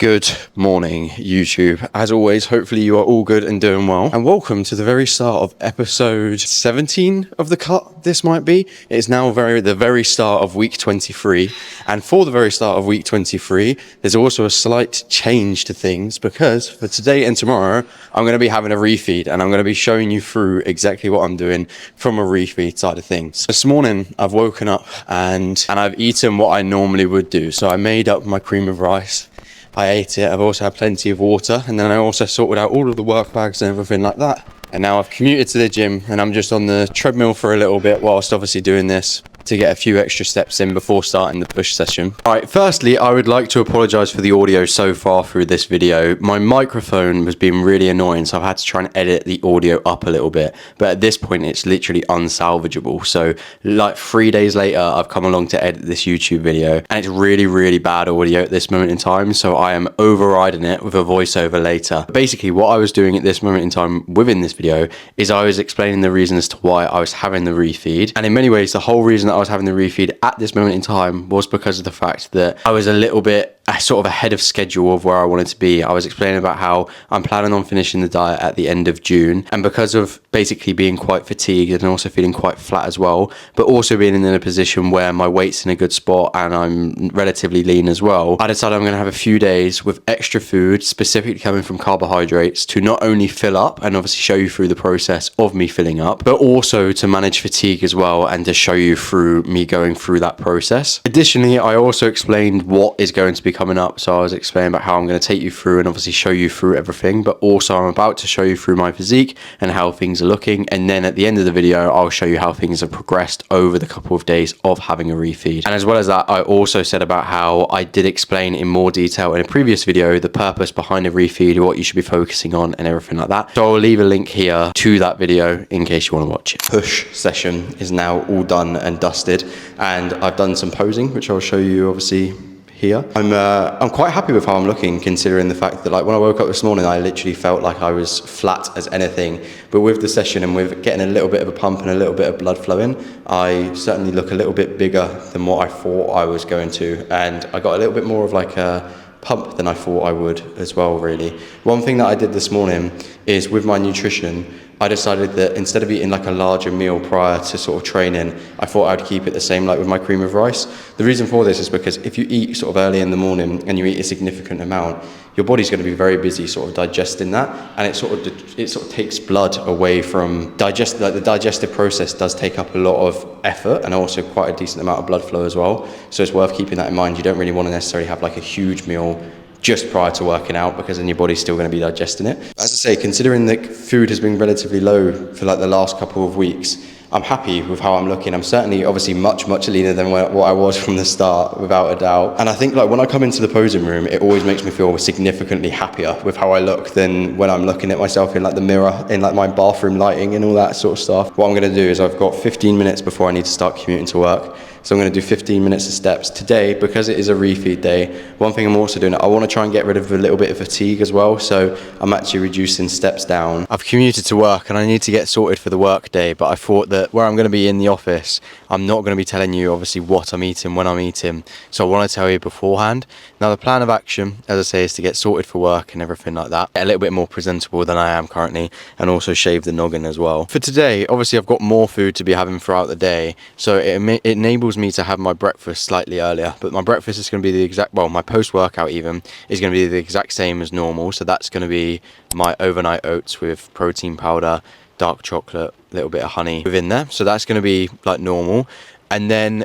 Good morning, YouTube. As always, hopefully you are all good and doing well. And welcome to the very start of episode 17 of the Cut, this might be. It's now the very start of week 23. And for the very start of week 23, there's also a slight change to things because for today and tomorrow, I'm going to be having a refeed and I'm going to be showing you through exactly what I'm doing from a refeed side of things. This morning, I've woken up and I've eaten what I normally would do. So I made up my cream of rice. I ate it. I've also had plenty of water, and then I also sorted out all of the work bags and everything like that. And now I've commuted to the gym and I'm just on the treadmill for a little bit whilst obviously doing this to get a few extra steps in before starting the push session. All right, firstly, I would like to apologize for the audio so far through this video. My microphone was being really annoying, so I've had to try and edit the audio up a little bit. But at this point, it's literally unsalvageable. So like 3 days later, I've come along to edit this YouTube video and it's really, really bad audio at this moment in time. So I am overriding it with a voiceover later. Basically, what I was doing at this moment in time within this video is I was explaining the reason as to why I was having the refeed. And in many ways, the whole reason that I was having the refeed at this moment in time was because of the fact that I was a little bit sort of ahead of schedule of where I wanted to be. I was explaining about how I'm planning on finishing the diet at the end of June, and because of basically being quite fatigued and also feeling quite flat as well, but also being in a position where my weight's in a good spot and I'm relatively lean as well, I decided I'm going to have a few days with extra food specifically coming from carbohydrates to not only fill up and obviously show you through the process of me filling up, but also to manage fatigue as well and to show you through me going through that process. Additionally, I also explained what is going to be coming up. So I was explaining about how I'm going to take you through and obviously show you through everything, but also I'm about to show you through my physique and how things are looking. And then at the end of the video, I'll show you how things have progressed over the couple of days of having a refeed. And as well as that, I also said about how I did explain in more detail in a previous video the purpose behind a refeed, what you should be focusing on and everything like that. So I'll leave a link here to that video in case you want to watch it. Push session is now all done and dusted, and I've done some posing, which I'll show you obviously here. I'm quite happy with how I'm looking, considering the fact that like when I woke up this morning, I literally felt like I was flat as anything. But with the session and with getting a little bit of a pump and a little bit of blood flowing, I certainly look a little bit bigger than what I thought I was going to. And I got a little bit more of like a pump than I thought I would as well, really. One thing that I did this morning is with my nutrition, I decided that instead of eating like a larger meal prior to sort of training, I thought I'd keep it the same like with my cream of rice. The reason for this is because if you eat sort of early in the morning and you eat a significant amount, your body's going to be very busy sort of digesting that, and it sort of takes blood away from the digestive process does take up a lot of effort and also quite a decent amount of blood flow as well. So it's worth keeping that in mind. You don't really want to necessarily have like a huge meal just prior to working out, because then your body's still going to be digesting it. As I say, considering that food has been relatively low for like the last couple of weeks, I'm happy with how I'm looking. I'm certainly obviously much leaner than what I was from the start, without a doubt. And I think like when I come into the posing room, it always makes me feel significantly happier with how I look than when I'm looking at myself in like the mirror, in like my bathroom lighting and all that sort of stuff. What I'm going to do is I've got 15 minutes before I need to start commuting to work. So I'm going to do 15 minutes of steps. Today, because it is a refeed day, one thing I'm also doing, I want to try and get rid of a little bit of fatigue as well. So I'm actually reducing steps down. I've commuted to work and I need to get sorted for the work day, but I thought that where I'm going to be in the office, I'm not going to be telling you obviously what I'm eating, when I'm eating. So I want to tell you beforehand. Now the plan of action, as I say, is to get sorted for work and everything like that. Get a little bit more presentable than I am currently, and also shave the noggin as well. For today, obviously I've got more food to be having throughout the day. So it enables me to have my breakfast slightly earlier, but my breakfast is going to be the exact, well, my post-workout even is going to be the exact same as normal. So that's going to be my overnight oats with protein powder, dark chocolate, a little bit of honey within there. So that's going to be like normal. And then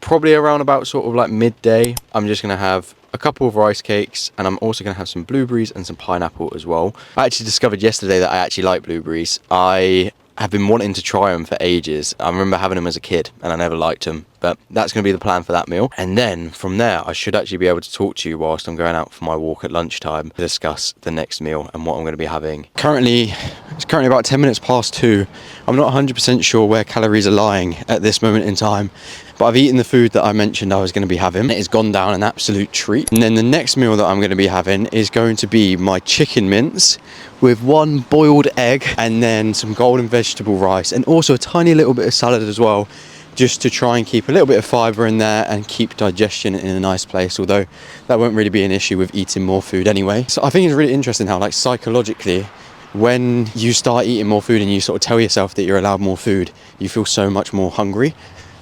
probably around about sort of like midday, I'm just going to have a couple of rice cakes, and I'm also going to have some blueberries and some pineapple as well. I actually discovered yesterday that I actually like blueberries. I have been wanting to try them for ages. I remember having them as a kid and I never liked them, but that's going to be the plan for that meal. And then from there, I should actually be able to talk to you whilst I'm going out for my walk at lunchtime to discuss the next meal and what I'm going to be having. It's currently about 10 minutes past 2. I'm not 100% sure where calories are lying at this moment in time, but I've eaten the food that I mentioned I was going to be having. It has gone down an absolute treat. And then the next meal that I'm going to be having is going to be my chicken mince with one boiled egg and then some golden vegetable rice and also a tiny little bit of salad as well. just to try and keep a little bit of fibre in there and keep digestion in a nice place, although that won't really be an issue with eating more food anyway. So I think it's really interesting how, like, psychologically, when you start eating more food and you sort of tell yourself that you're allowed more food, you feel so much more hungry.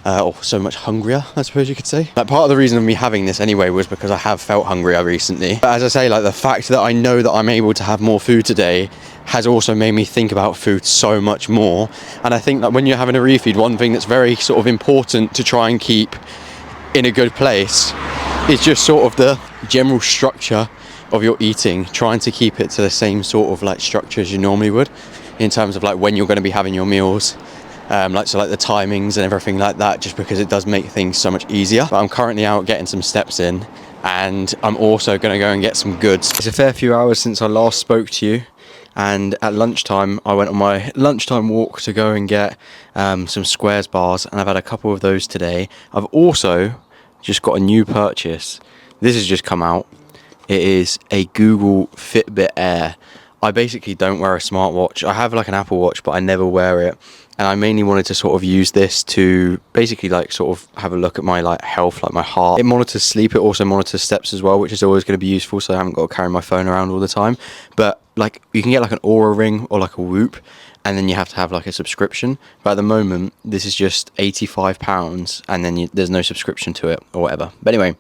Or so much hungrier, I suppose you could say. Like, part of the reason of me having this anyway was because I have felt hungrier recently. But as I say, like, the fact that I know that I'm able to have more food today has also made me think about food so much more. And I think that when you're having a refeed, one thing that's very sort of important to try and keep in a good place is just sort of the general structure of your eating, trying to keep it to the same sort of like structure as you normally would in terms of like when you're going to be having your meals. Like the timings and everything like that, just because it does make things so much easier. But I'm currently out getting some steps in, and I'm also going to go and get some goods. It's a fair few hours since I last spoke to you, and at lunchtime I went on my lunchtime walk to go and get some squares bars, and I've had a couple of those today. I've also just got a new purchase. This has just come out. It is a Google Fitbit Air. I basically don't wear a smartwatch. I have like an Apple Watch, but I never wear it. And I mainly wanted to sort of use this to basically like sort of have a look at my like health, like my heart. It monitors sleep. It also monitors steps as well, which is always going to be useful, so I haven't got to carry my phone around all the time. But like you can get like an Aura Ring or like a Whoop, and then you have to have like a subscription. But at the moment, this is just £85, and then there's no subscription to it or whatever. But anyway,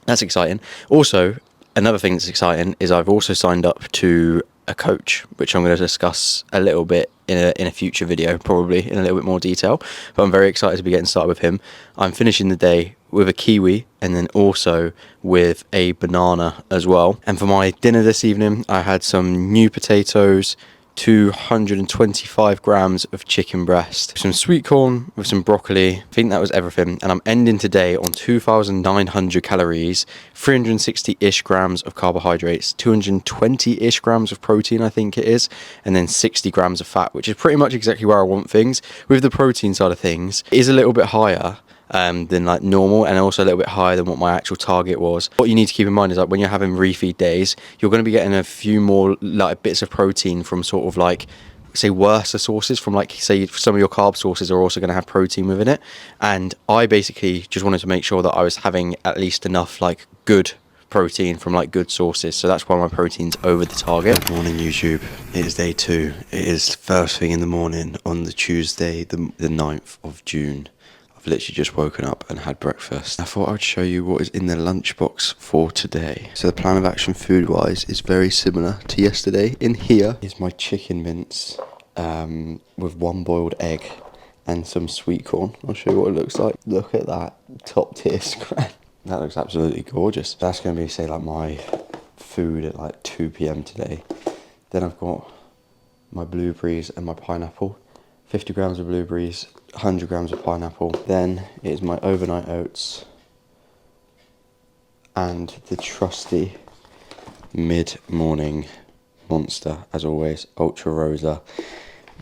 that's exciting. Also, another thing that's exciting is I've also signed up to a coach, which I'm going to discuss a little bit in a future video, probably in a little bit more detail. But I'm very excited to be getting started with him. I'm finishing the day with a kiwi and then also with a banana as well. And for my dinner this evening, I had some new potatoes, 225 grams of chicken breast, some sweet corn with some broccoli. I think that was everything. And I'm ending today on 2,900 calories, 360-ish grams of carbohydrates, 220-ish grams of protein, I think it is, and then 60 grams of fat, which is pretty much exactly where I want things. With the protein side of things, it is a little bit higher than like normal, and also a little bit higher than what my actual target was. What you need to keep in mind is like when you're having refeed days, you're going to be getting a few more like bits of protein from sort of like, say, worse sources, from like, say, some of your carb sources are also going to have protein within it. And I basically just wanted to make sure that I was having at least enough like good protein from like good sources, so that's why my protein's over the target. Good morning, YouTube. It is day 2. It is first thing in the morning on the Tuesday, the 9th of June. I've literally just woken up and had breakfast. I thought I'd show you what is in the lunchbox for today. So the plan of action food-wise is very similar to yesterday. In here is my chicken mince with 1 boiled egg and some sweet corn. I'll show you what it looks like. Look at that top tier scran. That looks absolutely gorgeous. That's going to be, say, like my food at like 2 p.m. today. Then I've got my blueberries and my pineapple. 50 grams of blueberries, 100 grams of pineapple. Then it is my overnight oats and the trusty mid-morning monster, as always, Ultra Rosa,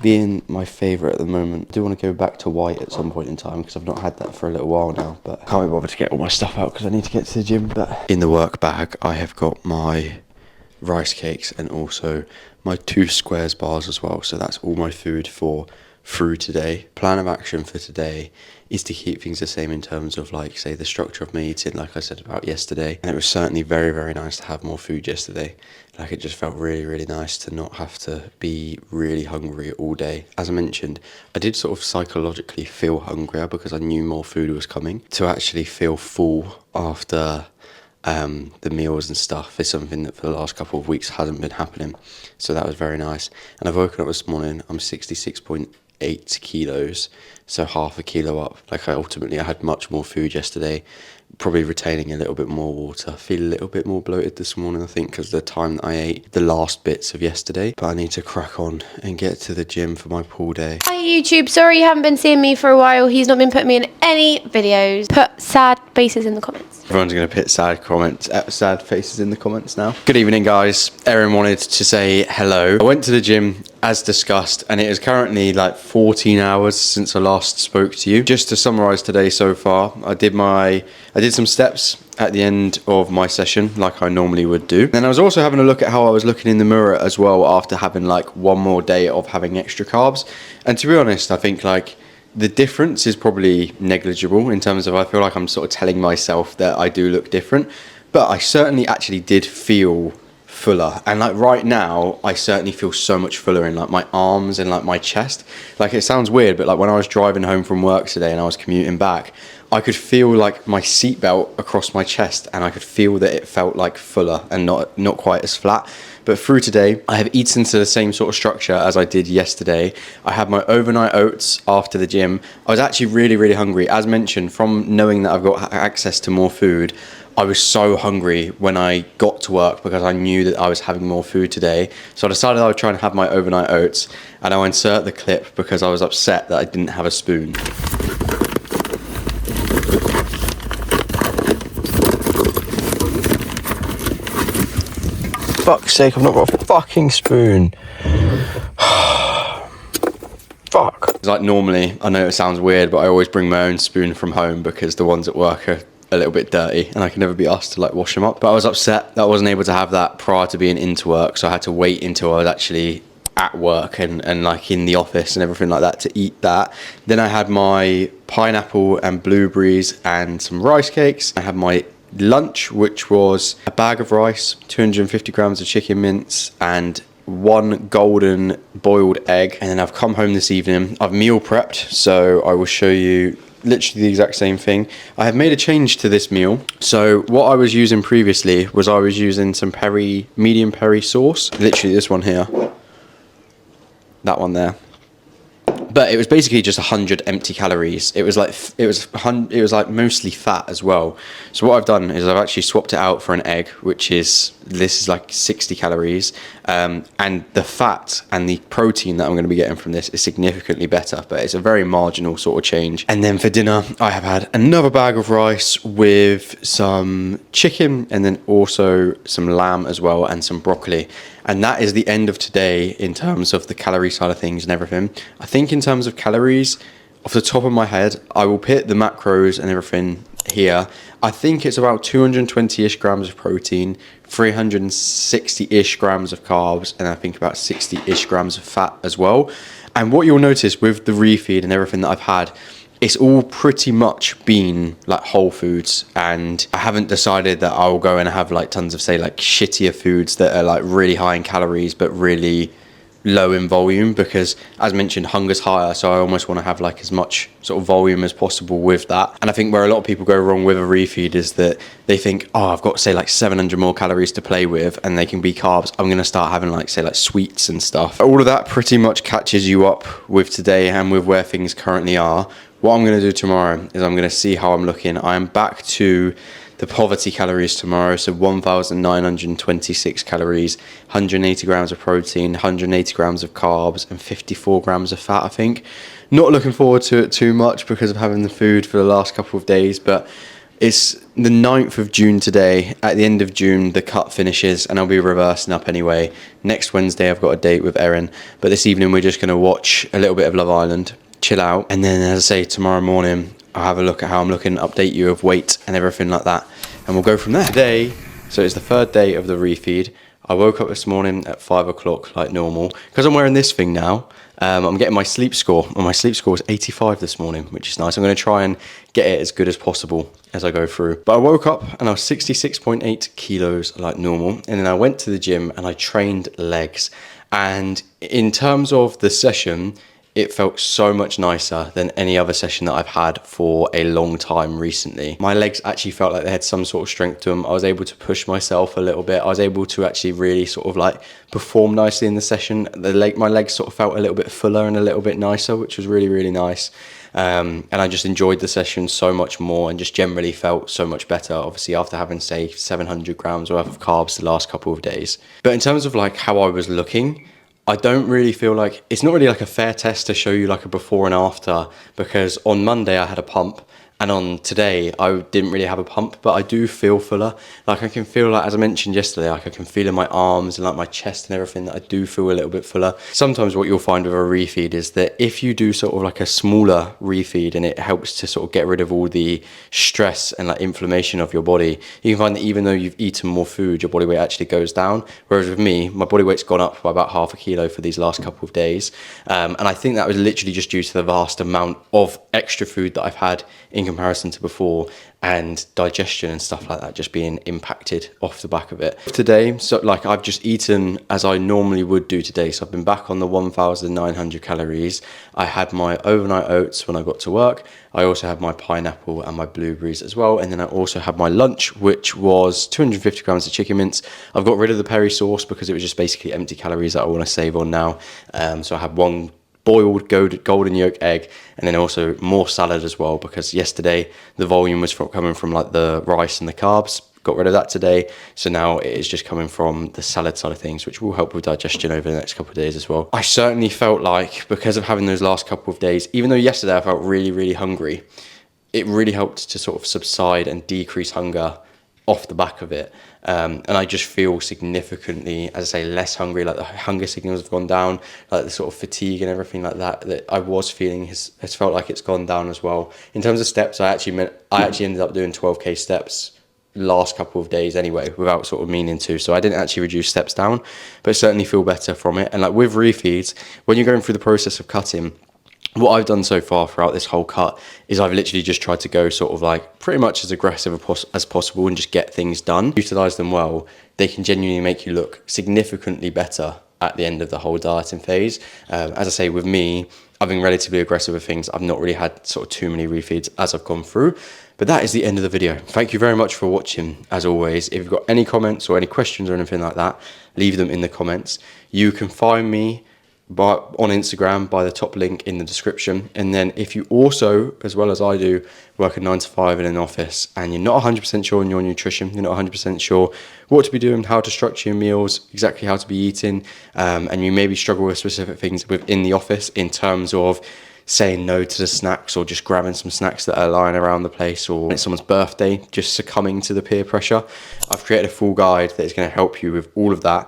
being my favourite at the moment. I do want to go back to white at some point in time because I've not had that for a little while now, but I can't be bothered to get all my stuff out because I need to get to the gym. But in the work bag, I have got my rice cakes and also my 2 squares bars as well. So that's all my food for through today. Plan of action for today is to keep things the same in terms of like, say, the structure of my eating, like I said about yesterday. And it was certainly very, very nice to have more food yesterday. Like, it just felt really, really nice to not have to be really hungry all day. As I mentioned, I did sort of psychologically feel hungrier because I knew more food was coming. To actually feel full after the meals and stuff is something that for the last couple of weeks hasn't been happening. So that was very nice. And I've woken up this morning, I'm 66.8 kilos, so half a kilo up. Like, I had much more food yesterday, probably retaining a little bit more water. I feel a little bit more bloated this morning, I think, because the time that I ate the last bits of yesterday. But I need to crack on and get to the gym for my pool day. Hi YouTube, sorry you haven't been seeing me for a while. He's not been putting me in any videos. Put sad faces in the comments. Everyone's going to put sad faces in the comments now. Good evening, guys. Erin wanted to say hello. I went to the gym as discussed, and it is currently like 14 hours since I last spoke to you. Just to summarize today so far, I did some steps at the end of my session like I normally would do. And I was also having a look at how I was looking in the mirror as well after having like one more day of having extra carbs. And to be honest, I think like The difference is probably negligible in terms of I feel like I'm sort of telling myself that I do look different, but I certainly actually did feel fuller. And like right now, I certainly feel so much fuller in like my arms and like my chest. Like it sounds weird, but like when I was driving home from work today and I was commuting back, I could feel like my seatbelt across my chest, and I could feel that it felt like fuller and not quite as flat. But through today, I have eaten to the same sort of structure as I did yesterday. I had my overnight oats after the gym. I was actually really, really hungry. As mentioned, from knowing that I've got access to more food, I was so hungry when I got to work because I knew that I was having more food today. So I decided I would try and have my overnight oats, and I'll insert the clip because I was upset that I didn't have a spoon. Fuck's sake, I've not got a fucking spoon. Fuck. It's like normally, I know it sounds weird, but I always bring my own spoon from home because the ones at work are a little bit dirty and I can never be asked to like wash them up. But I was upset that I wasn't able to have that prior to being into work, so I had to wait until I was actually at work and like in the office and everything like that to eat that. Then I had my pineapple and blueberries and some rice cakes. I had my lunch, which was a bag of rice, 250 grams of chicken mince, and one golden boiled egg. And then I've come home this evening, I've meal prepped, so I will show you literally the exact same thing. I have made a change to this meal. So what I was using previously was I was using some medium peri sauce, literally this one here, that one there. But it was basically just 100 empty calories. It was like mostly fat as well. So what I've done is I've actually swapped it out for an egg, this is like 60 calories. And the fat and the protein that I'm going to be getting from this is significantly better, but it's a very marginal sort of change. And then for dinner, I have had another bag of rice with some chicken and then also some lamb as well and some broccoli. And that is the end of today in terms of the calorie side of things and everything. I think in terms of calories, off the top of my head, I will put the macros and everything here. I think it's about 220-ish grams of protein, 360-ish grams of carbs, and I think about 60-ish grams of fat as well. And what you'll notice with the refeed and everything that I've had, it's all pretty much been like whole foods, and I haven't decided that I'll go and have like tons of say like shittier foods that are like really high in calories but really low in volume, because as mentioned, hunger's higher, so I almost want to have like as much sort of volume as possible with that. And I think where a lot of people go wrong with a refeed is that they think, oh, I've got say like 700 more calories to play with and they can be carbs, I'm going to start having like say like sweets and stuff. All of that pretty much catches you up with today and with where things currently are. What I'm going to do tomorrow is I'm going to see how I'm looking. I am back to the poverty calories tomorrow, so 1,926 calories, 180 grams of protein, 180 grams of carbs, and 54 grams of fat, I think. Not looking forward to it too much because of having the food for the last couple of days, but it's the 9th of June today. At the end of June, the cut finishes, and I'll be reversing up anyway. Next Wednesday, I've got a date with Erin, but this evening we're just going to watch a little bit of Love Island, chill out, and then as I say, tomorrow morning I'll have a look at how I'm looking, update you of weight and everything like that, and we'll go from there. Today, so it's the third day of the refeed. I woke up this morning at 5 o'clock like normal. Because I'm wearing this thing now, I'm getting my sleep score, and my sleep score was 85 this morning, which is nice. I'm going to try and get it as good as possible as I go through. But I woke up and I was 66.8 kilos like normal, and then I went to the gym and I trained legs. And in terms of the session, it felt so much nicer than any other session that I've had for a long time recently. My legs actually felt like they had some sort of strength to them. I was able to push myself a little bit. I was able to actually really sort of like perform nicely in the session. My legs sort of felt a little bit fuller and a little bit nicer, which was really, really nice. And I just enjoyed the session so much more and just generally felt so much better, obviously after having say 700 grams worth of carbs the last couple of days. But in terms of like how I was looking, I don't really feel like, it's not really like a fair test to show you like a before and after, because on Monday I had a pump And on today, I didn't really have a pump, but I do feel fuller. Like I can feel like, as I mentioned yesterday, like I can feel in my arms and like my chest and everything that I do feel a little bit fuller. Sometimes what you'll find with a refeed is that if you do sort of like a smaller refeed and it helps to sort of get rid of all the stress and like inflammation of your body, you can find that even though you've eaten more food, your body weight actually goes down. Whereas with me, my body weight's gone up by about half a kilo for these last couple of days. And I think that was literally just due to the vast amount of extra food that I've had in comparison to before, and digestion and stuff like that just being impacted off the back of it. Today, so like I've just eaten as I normally would do today. So I've been back on the 1,900 calories. I had my overnight oats when I got to work. I also had my pineapple and my blueberries as well. And then I also had my lunch, which was 250 grams of chicken mince. I've got rid of the peri sauce because it was just basically empty calories that I want to save on now. So I had one boiled golden yolk egg, and then also more salad as well, because yesterday the volume was coming from like the rice and the carbs. Got rid of that today, so now it is just coming from the salad side of things, which will help with digestion over the next couple of days as well. I certainly felt like, because of having those last couple of days, even though yesterday I felt really hungry, it really helped to sort of subside and decrease hunger off the back of it. And I just feel significantly, as I say, less hungry. Like the hunger signals have gone down, like the sort of fatigue and everything like that I was feeling has felt like it's gone down as well. In terms of steps, I actually ended up doing 12k steps last couple of days anyway, without sort of meaning to. So I didn't actually reduce steps down, but certainly feel better from it. And like with refeeds, when you're going through the process of cutting, what I've done so far throughout this whole cut is I've literally just tried to go sort of like pretty much as aggressive as possible and just get things done. Utilize them well, they can genuinely make you look significantly better at the end of the whole dieting phase. As I say, with me, I've been relatively aggressive with things. I've not really had sort of too many refeeds as I've gone through. But that is the end of the video. Thank you very much for watching, as always. If you've got any comments or any questions or anything like that, leave them in the comments. You can find me on Instagram by the top link in the description. And then if you also, as well as I do, work a 9 to 5 in an office and you're not 100% sure on your nutrition, you're not 100% sure what to be doing, how to structure your meals, exactly how to be eating, and you maybe struggle with specific things within the office in terms of saying no to the snacks or just grabbing some snacks that are lying around the place, or it's someone's birthday, just succumbing to the peer pressure, I've created a full guide that is going to help you with all of that.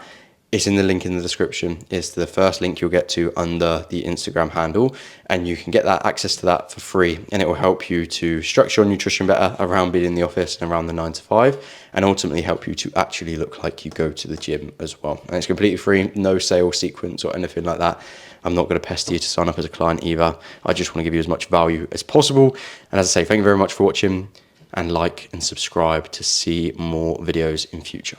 It's in the link in the description. It's the first link you'll get to under the Instagram handle, and you can get that access to that for free, and it will help you to structure your nutrition better around being in the office and around the 9 to 5, and ultimately help you to actually look like you go to the gym as well. And it's completely free, no sales sequence or anything like that. I'm not going to pester you to sign up as a client either. I just want to give you as much value as possible. And as I say, thank you very much for watching, and like and subscribe to see more videos in future.